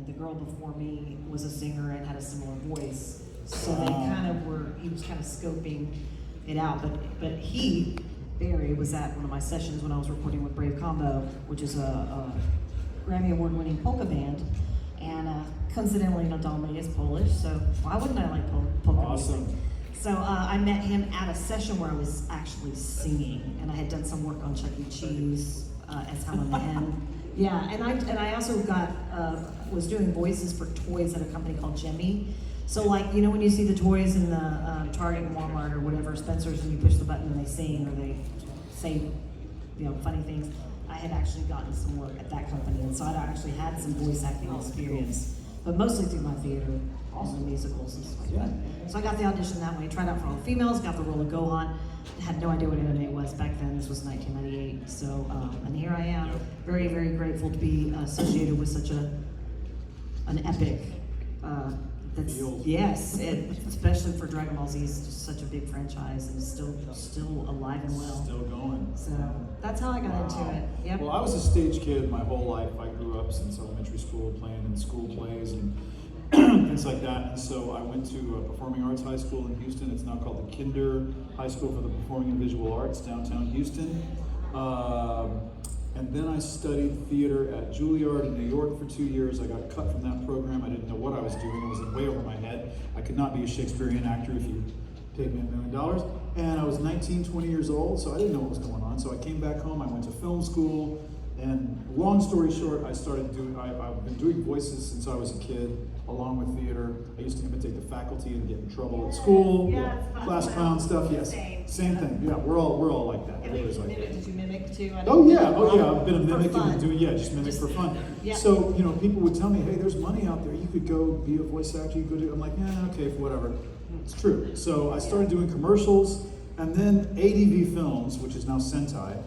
the girl before me was a singer and had a similar voice. So they kind of were, he was kind of scoping it out. But he, Barry, was at one of my sessions when I was recording with Brave Combo, which is a Grammy Award-winning polka band. And coincidentally, Dominic is Polish, so why wouldn't I like polka music? So I met him at a session where I was actually singing, and I had done some work on Chuck E. Cheese as Helen the Hen. Yeah, and I also was doing voices for toys at a company called Jimmy. So like, you know when you see the toys in the Target and Walmart or whatever, Spencer's, and you push the button and they sing or they say, you know, funny things. I had actually gotten some work at that company, and so I'd actually had some voice acting experience, but mostly through my theater, also musicals and stuff like that. So I got the audition that way, tried out for all females, got the role of Gohan. Had no idea what anime was back then. This was 1998. So, and here I am, very, very grateful to be associated with such an epic. Yes, especially for Dragon Ball Z, it's just such a big franchise and still alive and well. Still going. So that's how I got into it. Yep. Well, I was a stage kid my whole life. I grew up since elementary school playing in school plays and things like that. And so I went to a performing arts high school in Houston. It's now called the Kinder High School for the Performing and Visual Arts, downtown Houston. And then I studied theater at Juilliard in New York for 2 years. I got cut from that program. I didn't know what I was doing. It was way over my head. I could not be a Shakespearean actor if you paid me $1 million. And I was 19, 20 years old, so I didn't know what was going on. So I came back home. I went to film school. And long story short, I've been doing voices since I was a kid, along with theater. I used to imitate the faculty and get in trouble at school. Yeah, class clown stuff, yes. Same thing. Yeah, we're all like that. Everybody's like that. Did you mimic too? Oh yeah, I've been a mimic and just mimic for fun. Yeah. So, you know, people would tell me, hey, there's money out there. You could go be a voice actor. You could do. I'm like, yeah, okay, whatever. It's true. So I started doing commercials, and then ADV Films, which is now Sentai.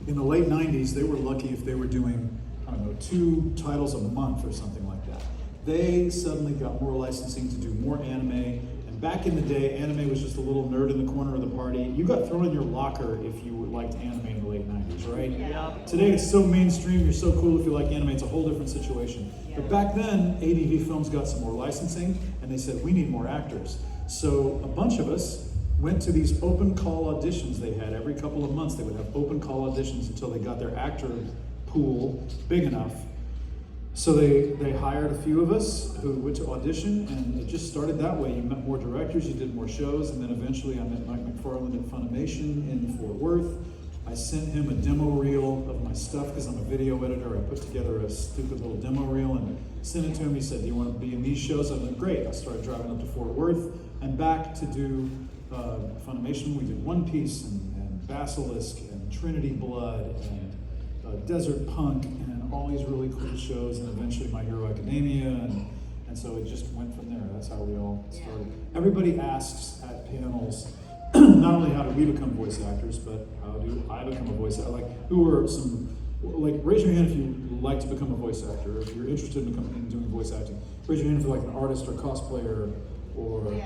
In the late 90s, they were lucky if they were doing, I don't know, 2 titles a month or something like that. They suddenly got more licensing to do more anime. And back in the day, anime was just a little nerd in the corner of the party. You got thrown in your locker if you liked anime in the late 90s, right? Yeah. Today it's so mainstream, you're so cool if you like anime, it's a whole different situation. Yeah. But back then, ADV Films got some more licensing, and they said, we need more actors. So a bunch of us went to these open call auditions they had every couple of months. They would have open call auditions until they got their actor pool big enough. So they hired a few of us who went to audition, and it just started that way. You met more directors, you did more shows, and then eventually I met Mike McFarland at Funimation in Fort Worth. I sent him a demo reel of my stuff because I'm a video editor. I put together a stupid little demo reel and sent it to him. He said, do you want to be in these shows? I'm like, great. I started driving up to Fort Worth and back to do Funimation. We did One Piece and Basilisk and Trinity Blood and Desert Punk and all these really cool shows, and eventually My Hero Academia, and so it just went from there. That's how we all started. Everybody asks at panels, not only how do we become voice actors, but how do I become a voice actor? Like, who are some, like, raise your hand if you like to become a voice actor, or if you're interested in doing voice acting. Raise your hand if you're like an artist or cosplayer, or a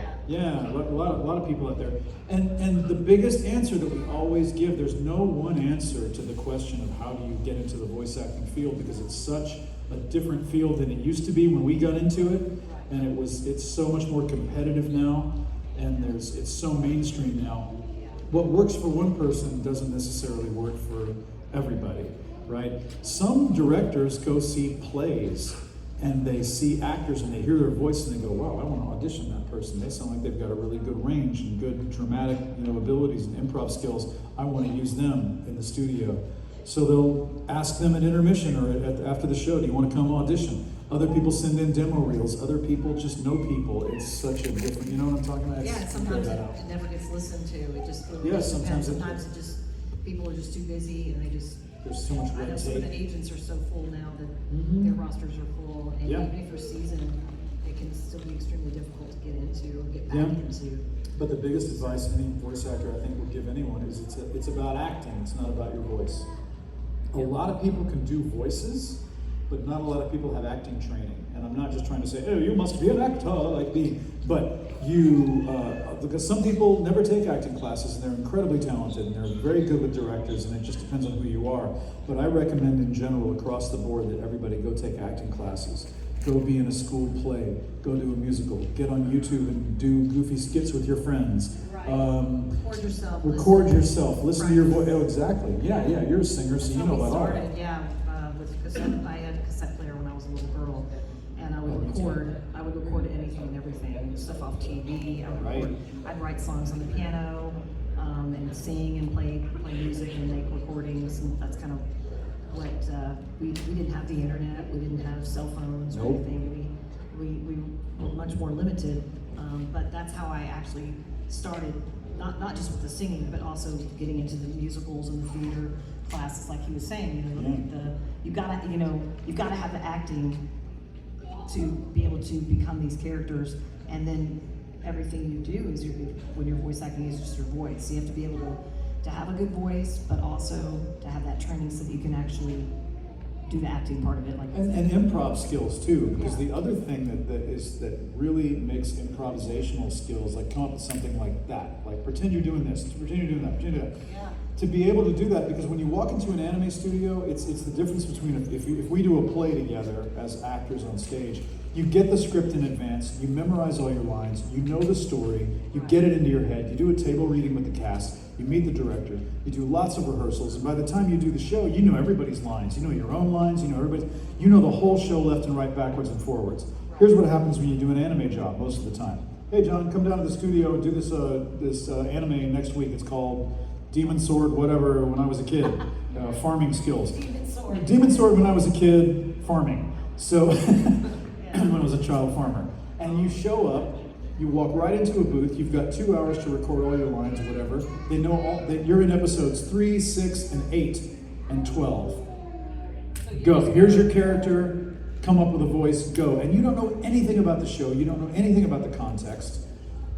lot of people out there. And the biggest answer that we always give, there's no one answer to the question of how do you get into the voice acting field, because it's such a different field than it used to be when we got into it, and it's so much more competitive now, and it's so mainstream now. What works for one person doesn't necessarily work for everybody, right? Some directors go see plays and they see actors and they hear their voice and they go, wow, I want to audition that person. They sound like they've got a really good range and good dramatic, abilities and improv skills. I want to use them in the studio. So they'll ask them at intermission or after the show, do you want to come audition? Other people send in demo reels. Other people just know people. It's such a different, you know what I'm talking about? Yeah, sometimes it never gets listened to. It just really sometimes it just people are just too busy and they just. There's too much red tape. I know some of the agents are so full now that their rosters are full, and even if you're seasoned, it can still be extremely difficult to get into or get back into. But the biggest advice any voice actor I think will give anyone is it's about acting. It's not about your voice. A lot of people can do voices, but not a lot of people have acting training. And I'm not just trying to say, oh, you must be an actor like me. But because some people never take acting classes and they're incredibly talented and they're very good with directors, and it just depends on who you are. But I recommend in general across the board that everybody go take acting classes. Go be in a school play. Go do a musical. Get on YouTube and do goofy skits with your friends. Right. Record yourself. Record yourself. Listen to your voice. Practice. Oh, exactly. Yeah, you're a singer, so you know about all that. Started, yeah, with cassette. I had a cassette player when I was a little girl, and I would record. I would record anything and everything, stuff off TV. I'd write songs on the piano, and sing and play music and make recordings, and that's kind of what we didn't have the internet. We didn't have cell phones or anything. We were much more limited, but that's how I actually started. Not just with the singing, but also getting into the musicals and the theater classes, like he was saying. You've got to have the acting to be able to become these characters, and then everything you do is when you're voice acting is just your voice. You have to be able to have a good voice, but also to have that training so that you can actually do the acting part of it, and improv skills too. Because the other thing that really makes improvisational skills, like come up with something like that, like pretend you're doing this, pretend you're doing that, pretend you're doing that. Yeah. To be able to do that, because when you walk into an anime studio, it's the difference between if we do a play together as actors on stage, you get the script in advance, you memorize all your lines, you know the story, you get it into your head, you do a table reading with the cast, you meet the director, you do lots of rehearsals, and by the time you do the show, you know everybody's lines, you know your own lines, you know the whole show left and right, backwards and forwards. Here's what happens when you do an anime job most of the time. Hey John, come down to the studio and do this anime next week. It's called Demon Sword, whatever, when I was a kid. Farming skills. Demon Sword when I was a kid, farming. So, when I was a child farmer. And you show up, you walk right into a booth, you've got 2 hours to record all your lines or whatever. They know that you're in episodes 3, 6, and 8, and 12. Go. Here's your character, come up with a voice, go. And you don't know anything about the show, you don't know anything about the context,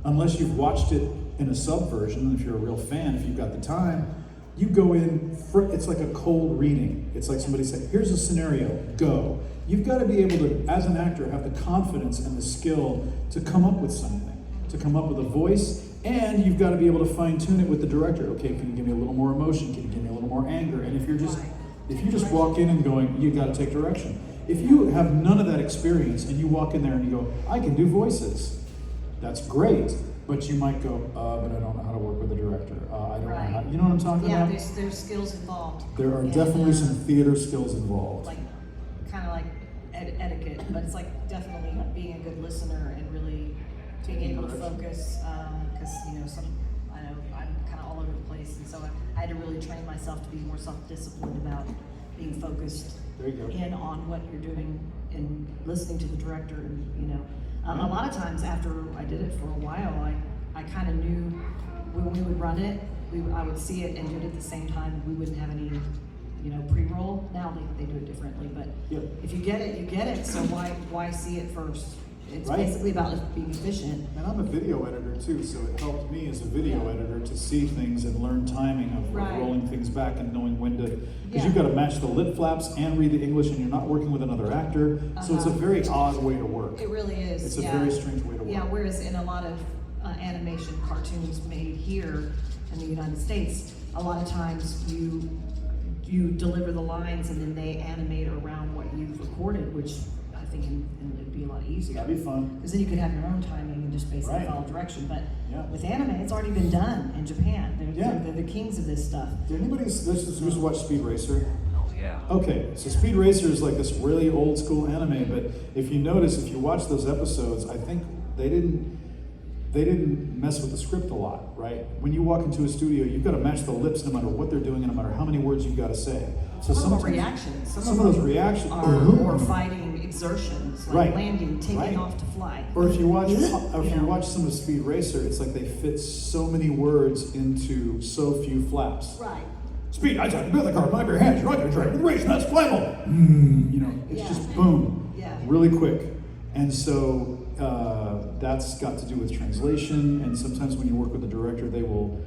unless you've watched it in a subversion. If you're a real fan, if you've got the time, you go in, it's like a cold reading. It's like somebody said, here's a scenario, go. You've got to be able to, as an actor, have the confidence and the skill to come up with something, to come up with a voice, and you've got to be able to fine tune it with the director. Okay, can you give me a little more emotion? Can you give me a little more anger? And if you just walk in and going, you got to take direction. If you have none of that experience and you walk in there and you go, I can do voices, that's great. But you might go, but I don't know how to work with the director. I don't know how, you know what I'm talking about? Yeah, there's skills involved. There are definitely some theater skills involved. Like, kind of like etiquette, but it's like definitely being a good listener and really being able to focus, because I know I'm kind of all over the place, and so I had to really train myself to be more self-disciplined about being focused in on what you're doing and listening to the director, and a lot of times after I did it for a while, I kind of knew when we would run it, I would see it and do it at the same time. We wouldn't have any, pre-roll. Now they do it differently, but if you get it, you get it. So why see it first? It's basically about being efficient. And I'm a video editor too, so it helped me as a video editor to see things and learn timing of rolling things back and knowing when to, because you've got to match the lip flaps and read the English, and you're not working with another actor. So it's a very odd way to work. It really is. It's a very strange way to work. Yeah, whereas in a lot of animation cartoons made here in the United States, a lot of times you deliver the lines and then they animate around what you've recorded, which I think it'd be a lot easier. That'd be fun. Because then you could have your own timing and just basically follow direction. But with anime, it's already been done in Japan. They're the kings of this stuff. Did anybody let's just watch Speed Racer? Yeah. Okay, so Speed Racer is like this really old school anime, but if you notice, if you watch those episodes, I think they didn't mess with the script a lot, right? When you walk into a studio, you've got to match the lips no matter what they're doing and no matter how many words you've got to say. So some of them are reactions. Some of those reactions are more fighting exertions, like landing, taking off to fly. Or if you watch some of Speed Racer, it's like they fit so many words into so few flaps. Right. Speed, I tap the belly car, mind your hands, you're right to drive the race, and that's flammable. It's just boom, really quick. And so that's got to do with translation, and sometimes when you work with a director, they will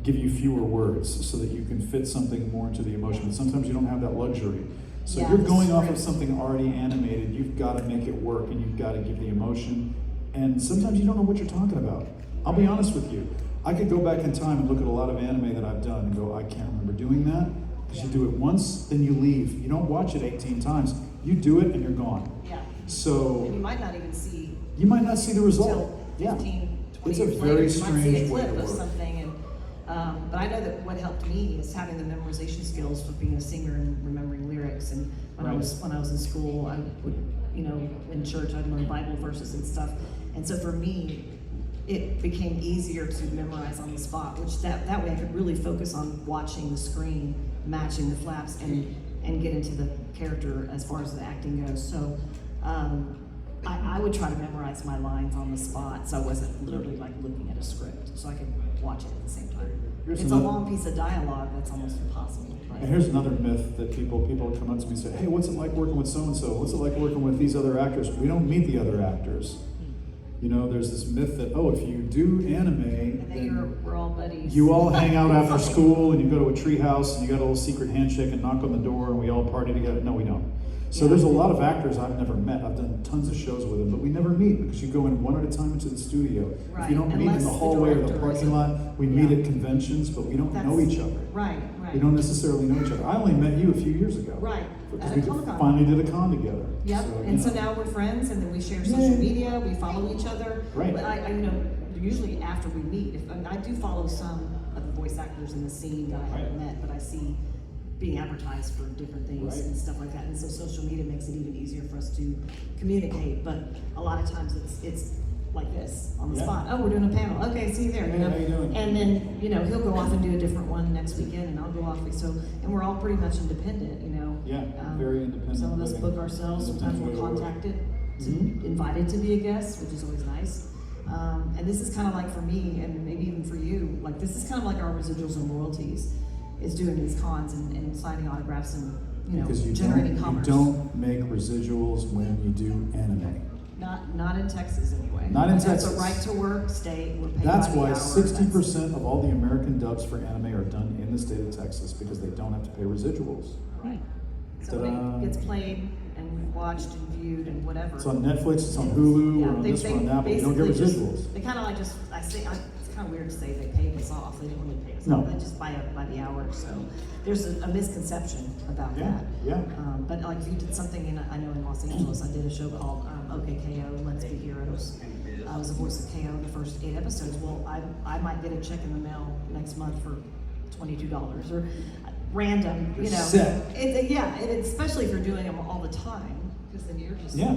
give you fewer words so that you can fit something more into the emotion. But sometimes you don't have that luxury. So you're going off of something already animated, you've got to make it work, and you've got to give the emotion. And sometimes you don't know what you're talking about. I'll be honest with you. I could go back in time and look at a lot of anime that I've done and go, I can't remember doing that. Because you do it once, then you leave. You don't watch it 18 times. You do it and you're gone. Yeah. So And you might not even see you might not see the result. until 15, Yeah. 20 It's a years very later. You might see a strange way clip to of work. something. But I know that what helped me is having the memorization skills for being a singer and remembering lyrics. And when I was in school, I would, in church, I'd learn Bible verses and stuff. And so for me, it became easier to memorize on the spot, which that way I could really focus on watching the screen, matching the flaps, and get into the character as far as the acting goes. So I would try to memorize my lines on the spot, so I wasn't literally like looking at a script, so I could watch it at the same time. It's a long piece of dialogue that's almost impossible. And here's another myth that people come up to me and say, hey, what's it like working with so-and-so? What's it like working with these other actors? We don't meet the other actors. There's this myth that, if you do anime, and then we're all buddies. You all hang out after school and you go to a tree house and you got a little secret handshake and knock on the door and we all party together. No, we don't. So there's a lot of actors I've never met. I've done tons of shows with them, but we never meet because you go in one at a time into the studio. Right. If you don't meet in the hallway or the parking lot, we meet at conventions, but we don't know each other. Right. We don't necessarily know each other. I only met you a few years ago. Right. Because At we a Comic Con. finally did a con together. Yep. So now we're friends, and then we share social media. We follow each other. Right. But I usually after we meet, I do follow some of the voice actors in the scene that I haven't met, but I see being advertised for different things and stuff like that. And so social media makes it even easier for us to communicate. But a lot of times it's like this on the spot. Oh, we're doing a panel. Okay, see you there. Hey, how you doing? And then he'll go off and do a different one next weekend, and I'll go off. And we're all pretty much independent. Yeah, very independent. Some of us living. book ourselves. Sometimes we're contacted, invited to be a guest, which is always nice. And this is kind of like for me, and maybe even for you, like this is kind of like our residuals and royalties, is doing these cons and signing autographs and Because generating commerce. you don't make residuals when you do anime. Not in Texas anyway. Not in That's Texas. a right to work state. We're paid That's by the why hour. 60% of all the American dubs for anime are done in the state of Texas because they don't have to pay residuals. Right. So Ta-da. it gets played and watched and viewed and whatever. It's on Netflix, it's on Hulu, or on this one, on that, but you don't get basically residuals. They kind of like it's kind of weird to say they paid us off. They didn't really pay us No. off. They just buy it by the hour. So there's a misconception about that. Yeah. But like if you did something I know in Los Angeles, I did a show called OKKO, Let's Be Heroes. I was the voice of KO in the first 8 episodes. Well, I might get a check in the mail next month for $22 or random, Set. And especially if you're doing them all the time, because then you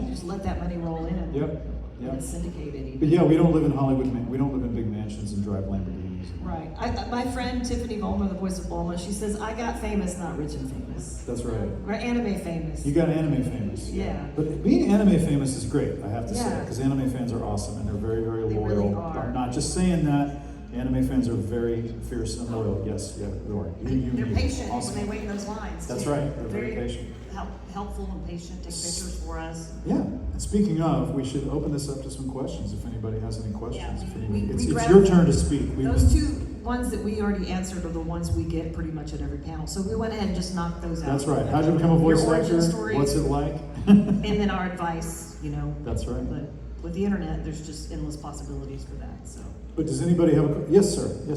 just let that money roll in. Yep. And it's syndicated. But we don't live in Hollywood, we don't live in big mansions and drive Lamborghinis. Right. My friend Tiffany Vollmer, the voice of Bulma, she says, I got famous, not rich and famous. That's right. Or anime famous. You got anime famous. Yeah. But being anime famous is great, I have to say, Yeah. because anime fans are awesome and they're very, very They loyal. really are. I'm not just saying that. Anime fans are very fierce and loyal. Yes, they are. They're patient awesome. when they wait in those lines. That's too. right. They're very patient. Helpful and patient, take pictures for us. Yeah. And speaking of, we should open this up to some questions if anybody has any questions. Yeah, It's your turn to speak. Those 2 ones that we already answered are the ones we get pretty much at every panel. So we went ahead and just knocked those out. That's right. How'd you become a voice Your origin actor? story, What's it like? and then our advice, That's right. But with the internet, there's just endless possibilities for that. So. But does anybody have a... Yes, sir. Yes.